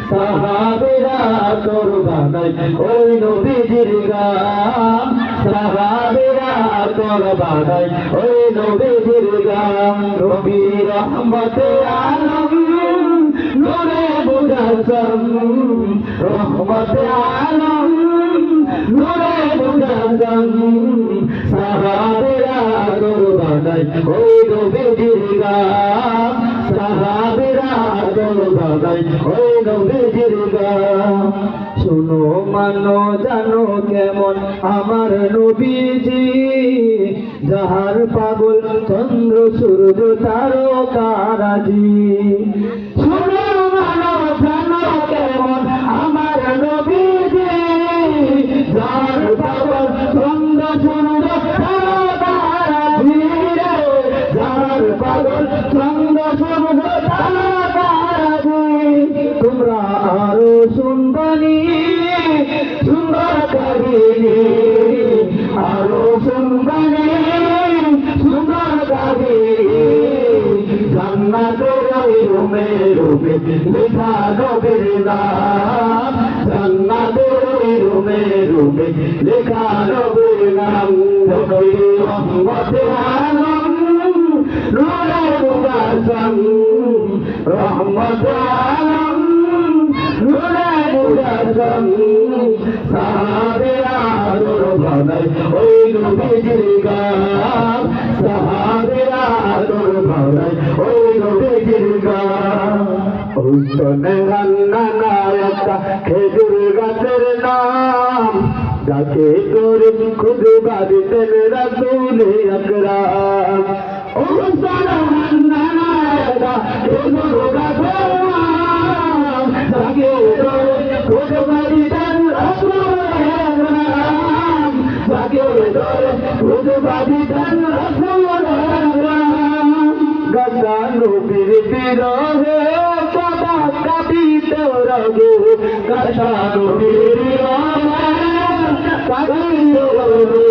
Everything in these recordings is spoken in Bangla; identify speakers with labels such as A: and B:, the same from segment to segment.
A: সাহাবীরা তোর বানাই ওই নবীজির গান, সাহাবীরা তোর বানাই ওই নবীজির গান। নবী রহমতে আলম নূরে মুজাসসাম, রহমতে আলম নূরে মুজাসসাম, সাহাবীরা তোর বানাই ওই নবীজির গান, সাহাবীরা তোর বানাই ওই নবীজির গান। শোনো মানো জানো কেমন আমার নবীজি, যাহার পাগল চন্দ্র সূর্য তারকারাজি। শোনো মানো জানো কেমন আমার নবীজি, যাহার পাগল চন্দ্র সূর্য তারকারাজি, যাহার পাগল চন্দ্র সূর্য তারকারাজি। তোমরা আরো শুনবানি সুন্দর কাহিনী, আরো শুনবানি সুন্দর কাহিনী। জান্নাতের ওই রুমে রুমে লেখা নবীর নাম, জান্নাতের ওই রুমে রুমে লেখা নবীর নাম। নবী রহমতে আলম নূরে মুজাসসাম, রহমতে আলম নূরে মুজাসসাম, সাহাবীরা তোর বানাই ওই নবীজির গান, সাহাবীরা তোর বানাই ওই নবীজির গান। ওই তনে রান্না নায়ক খেজুর গাছের নাম, যাকে করে খুদে বাড়িতেন রাসূল আকরাম। ওই তনে রান্না নায়ক খেজুর গাছের নাম, যাকে করে খুদে বাড়িতেন রাসূল আকরাম, যাকে করে খুদে বাড়িতেন রাসূল আকরাম। গাছা নবীর বিরহে সদা কাঁদিতে রগে, গাছা নবীর বিরহে কাঁদিতে রগে।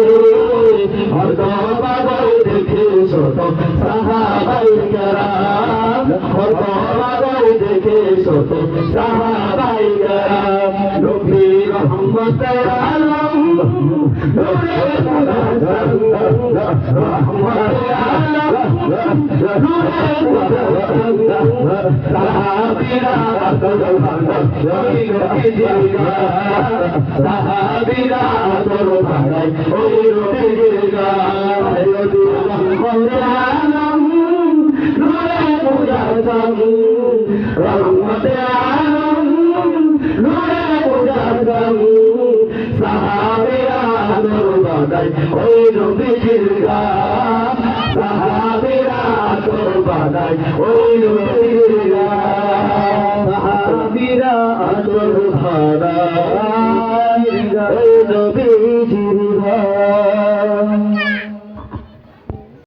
A: হরদম পাগল দেখে শত সাহাবায়ে কেরাম, হরদম পাগল দেখে শত সাহাবায়ে কেরাম। নবী রহমতে আলম নূরে মুজাসসাম, রহমতে আলম নূরে মুজাসসাম, সাহাবীরা তোর বানাই ওই নবীজির গান, সাহাবীরা তোর বানাই ওই নবীজির গান। নবী রহমতে আলম নূরে মুজাসসাম, রহমতে আলম নূরে মুজাসসাম, সাহাবীরা তোর বানাই ওই নবীজির গান, সাহাবীরা তোর বানাই ওই নবীজির গান, সাহাবীরা তোর বানাই